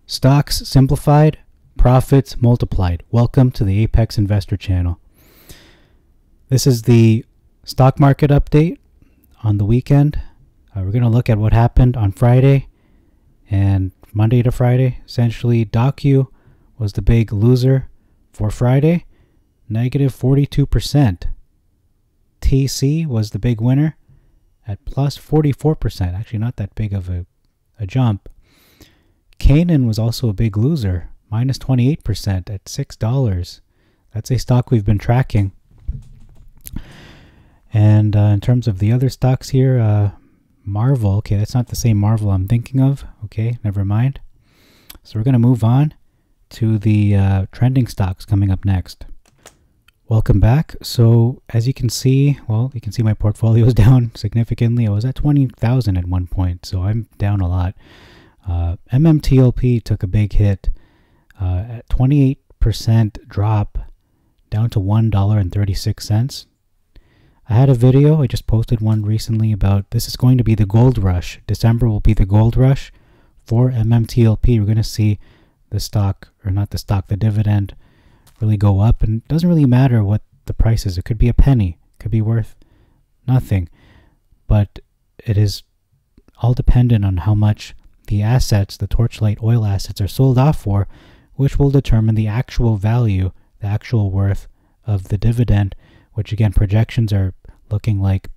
Stocks simplified, profits multiplied. Welcome to the Apex Investor Channel. This is the stock market update on the weekend. We're going to look at what happened on Friday and Monday to Friday. Essentially, DAQ was the big loser for Friday, negative 42%. TC was the big winner at plus 44%. Actually, not that big of a jump. Canaan was also a big loser, minus 28% at $6. That's a stock we've been tracking. And in terms of the other stocks here, Marvel, okay, that's not the same Marvel I'm thinking of. Okay, never mind. So we're going to move on to the trending stocks coming up next. Welcome back. So as you can see, well, you can see my portfolio is down significantly. I was at 20,000 at one point, so I'm down a lot. MMTLP took a big hit, at 28% drop, down to $1.36. I had a video, I just posted one recently about this is going to be the gold rush. December will be the gold rush for MMTLP. We're going to see the stock, or not the stock, the dividend really go up. And it doesn't really matter what the price is. It could be a penny, it could be worth nothing. But it is all dependent on how much the assets, the Torchlight oil assets, are sold off for, which will determine the actual value, the actual worth of the dividend, which again, projections are looking like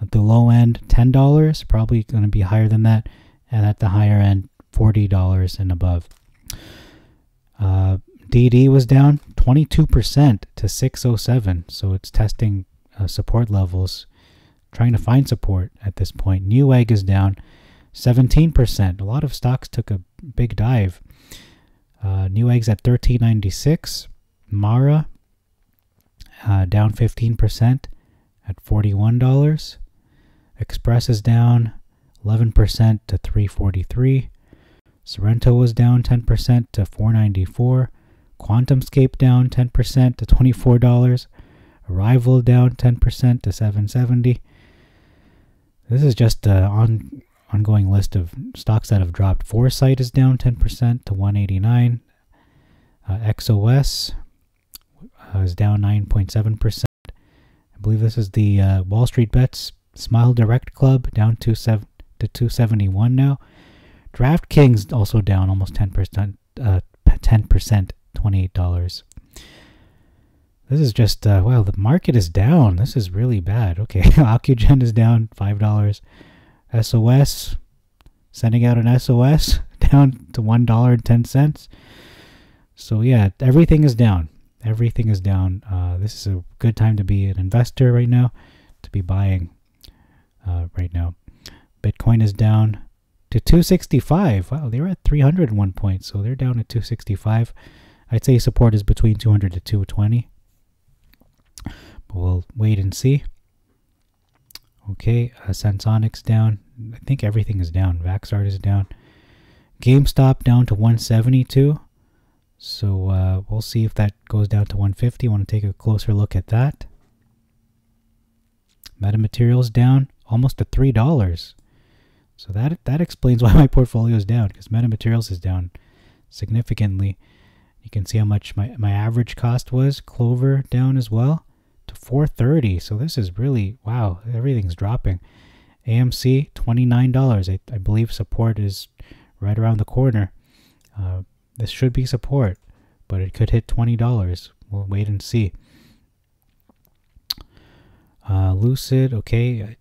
at the low end $10, probably going to be higher than that, and at the higher end $40 and above. DD was down 22% to 607, so it's testing support levels, trying to find support at this point. Newegg is down 17%. A lot of stocks took a big dive. Newegg's at $13.96. Mara down 15% at $41. Express is down 11% to $343. Sorrento was down 10% to $494. QuantumScape down 10% to $24. Arrival down 10% to $770. This is just ongoing list of stocks that have dropped. Foresight is down 10% to $189. XOS is down 9.7%. I believe this is the Wall Street Bets Smile Direct Club, down to 271 now. DraftKings also down almost 10%, $28. This is just, wow, the market is down. This is really bad. Okay, Ocugen is down $5. SOS, sending out an SOS, down to $1.10. So yeah, everything is down. Everything is down. This is a good time to be an investor right now, to be buying right now. Bitcoin is down to 265. Wow, they were at 300 at one point, so they're down at 265. I'd say support is between 200 to 220. But we'll wait and see. Okay, Sensonic's down. I think everything is down. Vaxart is down. GameStop down to 172. So we'll see if that goes down to 150. I want to take a closer look at that. Metamaterials down almost to $3. So that explains why my portfolio is down, because Metamaterials is down significantly. You can see how much my average cost was. Clover down as well to $430. So this is really, wow, everything's dropping. AMC $29. I believe support is right around the corner. This should be support, but it could hit $20. We'll wait and see. Lucid, okay.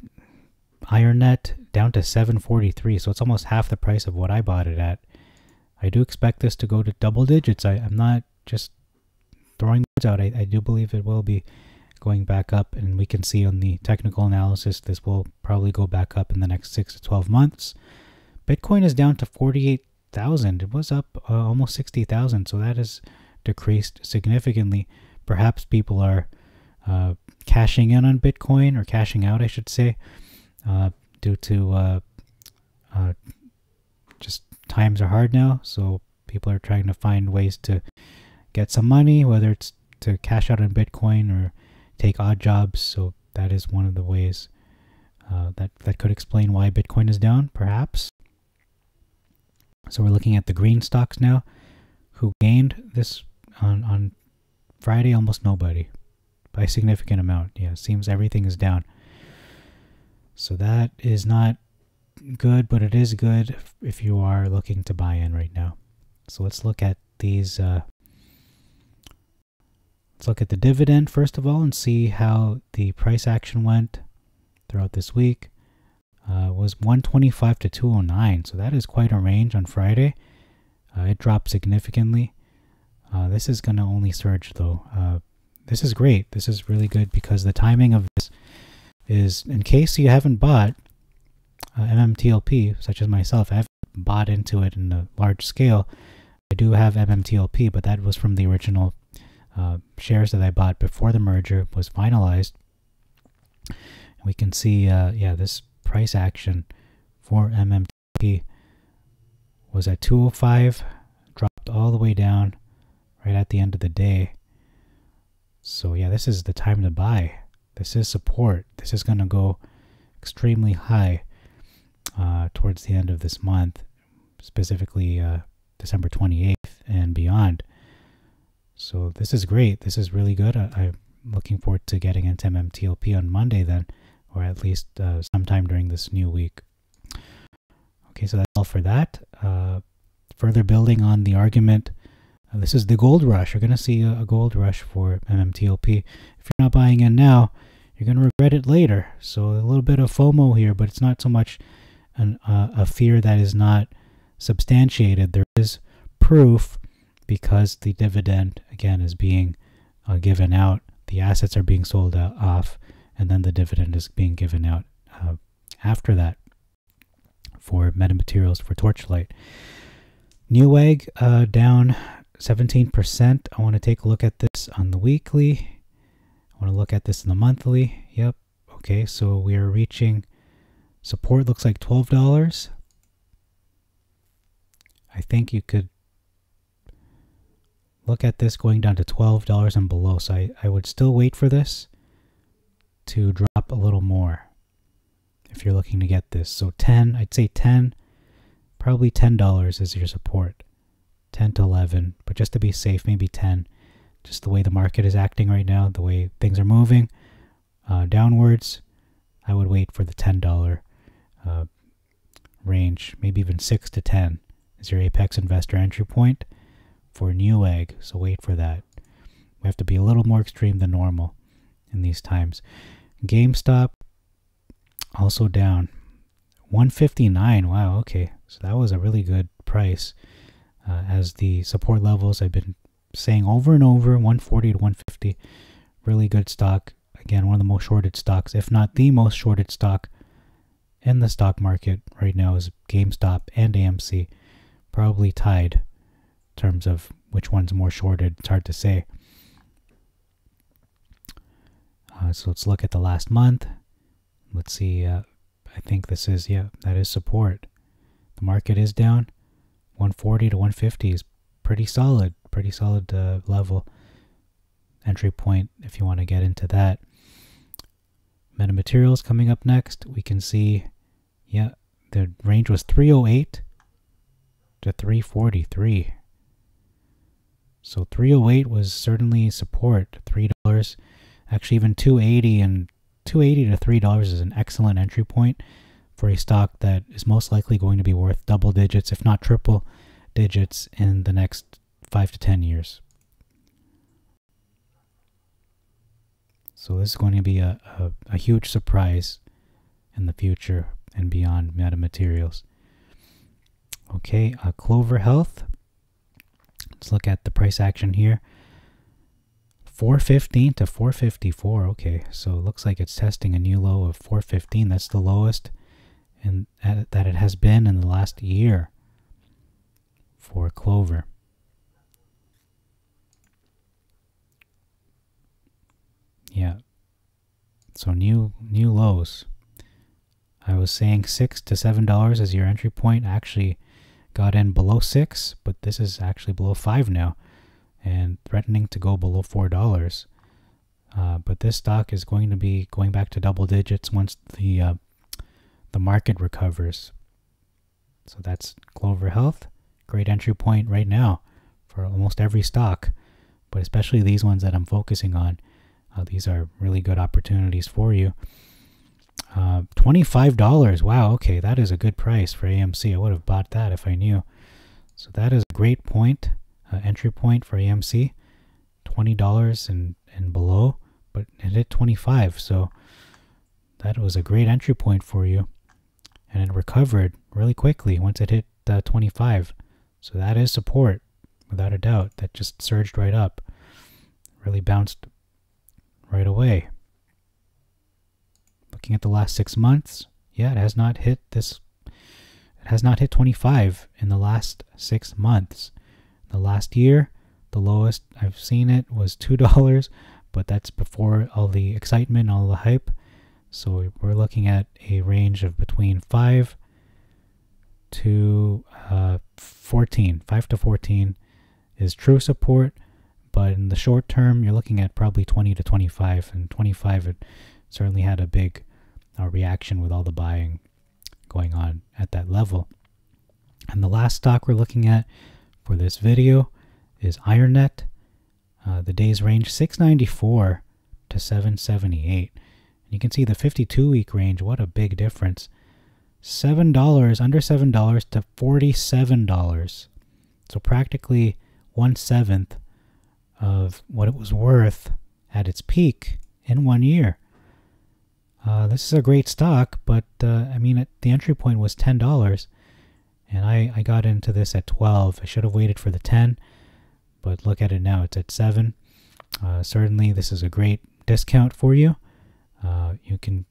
IronNet down to $743, so it's almost half the price of what I bought it at. I do expect this to go to double digits. I'm not just throwing words out. I do believe it will be going back up, and we can see on the technical analysis this will probably go back up in the next 6 to 12 months. Bitcoin is down to 48,000. It was up almost 60,000, so that has decreased significantly. Perhaps people are cashing in on Bitcoin, or cashing out, I should say, due to just times are hard now, so people are trying to find ways to get some money, whether it's to cash out on Bitcoin or take odd jobs. So that is one of the ways that could explain why Bitcoin is down, perhaps. So we're looking at the green stocks now. Who gained this on Friday? Almost nobody, by a significant amount. Yeah, it seems everything is down. So that is not good, but it is good if you are looking to buy in right now. So let's look at these. Let's look at the dividend first of all and see how the price action went throughout this week. Was 125 to 209, so that is quite a range on Friday. It dropped significantly. This is going to only surge though. This is great. This is really good because the timing of this is, in case you haven't bought MMTLP, such as myself, I haven't bought into it in a large scale. I do have MMTLP, but that was from the original shares that I bought before the merger was finalized. We can see, yeah, this price action for MMTLP was at 205, dropped all the way down right at the end of the day. So yeah, this is the time to buy. This is support. This is going to go extremely high towards the end of this month, specifically December 28th and beyond. So this is great. This is really good. I'm looking forward to getting into MMTLP on Monday then, or at least sometime during this new week. Okay, so that's all for that. Further building on the argument, this is the gold rush. You're going to see a gold rush for MMTLP. If you're not buying in now, you're going to regret it later. So a little bit of FOMO here, but it's not so much a fear that is not substantiated. There is proof because the dividend, again, is being given out. The assets are being sold off, and then the dividend is being given out after that for metamaterials for Torchlight. Newegg down 17%. I want to take a look at this on the weekly. I want to look at this in the monthly. Yep. Okay, so we are reaching support, looks like $12. I think you could look at this going down to $12 and below. So I would still wait for this to drop a little more if you're looking to get this. So 10, I'd say 10, probably $10 is your support. 10 to 11, but just to be safe, maybe 10. Just the way the market is acting right now, the way things are moving downwards, I would wait for the $10 range, maybe even 6 to 10 is your apex investor entry point for Newegg. So wait for that. We have to be a little more extreme than normal in these times. GameStop also down 159. Wow, okay, so that was a really good price. As the support levels I've been saying over and over, 140 to 150, really good stock. Again, one of the most shorted stocks, if not the most shorted stock in the stock market right now is GameStop and AMC, probably tied in terms of which one's more shorted. It's hard to say. So let's look at the last month. Let's see. I think this is, yeah, that is support. The market is down. 140 to 150 is pretty solid level entry point if you want to get into that. Metamaterials coming up next. We can see, yeah, the range was 308 to 343. So 308 was certainly support. $3, actually even 280 and 280 to $3 is an excellent entry point for a stock that is most likely going to be worth double digits, if not triple digits, in the next 5 to 10 years. So this is going to be a huge surprise in the future and beyond metamaterials. Okay, Clover Health. Let's look at the price action here. 415 to 454. Okay, so it looks like it's testing a new low of 415. That's the lowest that it has been in the last year for Clover. Yeah, so new lows. I was saying $6 to $7 as your entry point. Actually got in below 6, but this is actually below 5 now and threatening to go below $4. But this stock is going to be going back to double digits once the market recovers. So that's Clover Health. great entry point right now for almost every stock, but especially these ones that I'm focusing on. These are really good opportunities for you. $25. Wow, okay, that is a good price for AMC. I would have bought that if I knew. So that is a great point, entry point for AMC. $20 and below, but it hit 25, so that was a great entry point for you. And it recovered really quickly once it hit 25. So that is support, without a doubt. That just surged right up. Really bounced right away. Looking at the last 6 months, yeah, it has not hit this. It has not hit 25 in the last 6 months. The last year, the lowest I've seen it was $2, but that's before all the excitement, all the hype. So we're looking at a range of between 5 to 14. 5 to 14 is true support, but in the short term, you're looking at probably 20 to 25. And 25, it certainly had a big reaction with all the buying going on at that level. And the last stock we're looking at for this video is IronNet. The days range 694 to 778. You can see the 52-week range. What a big difference. $7, under $7 to $47. So practically 1/7 of what it was worth at its peak in 1 year. This is a great stock, but I mean, the entry point was $10, and I got into this at 12. I should have waited for the 10, but look at it now. It's at 7. Certainly, this is a great discount for you. You can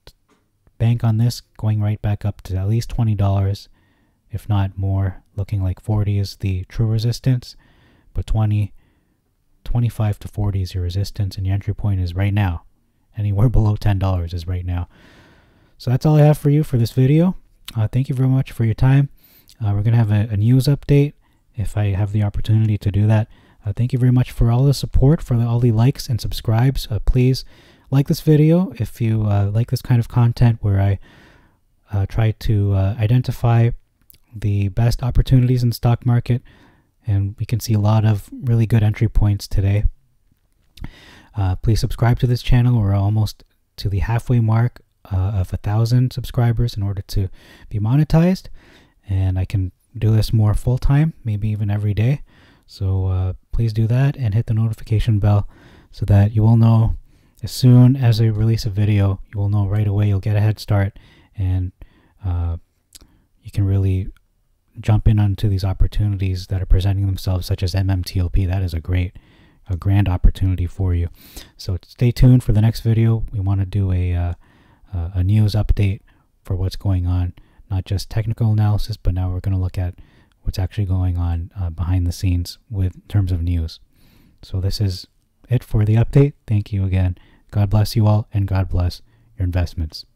bank on this going right back up to at least $20, if not more. Looking like 40 is the true resistance, but 25 to 40 is your resistance, and your entry point is right now. Anywhere below $10 is right now. So that's all I have for you for this video. Thank you very much for your time. We're going to have a news update if I have the opportunity to do that. Thank you very much for all the support, for all the likes and subscribes. Please like this video if you like this kind of content where I try to identify the best opportunities in the stock market, and we can see a lot of really good entry points today. Please subscribe to this channel. We're almost to the halfway mark of 1,000 subscribers in order to be monetized, and I can do this more full-time, maybe even every day. So please do that and hit the notification bell so that you will know as soon as I release a video. You will know right away. You'll get a head start, and you can really jump in onto these opportunities that are presenting themselves, such as MMTLP. That is a grand opportunity for you. So stay tuned for the next video. We want to do a news update for what's going on, not just technical analysis, but now we're going to look at what's actually going on behind the scenes with terms of news. So this is it for the update. Thank you again. God bless you all, and God bless your investments.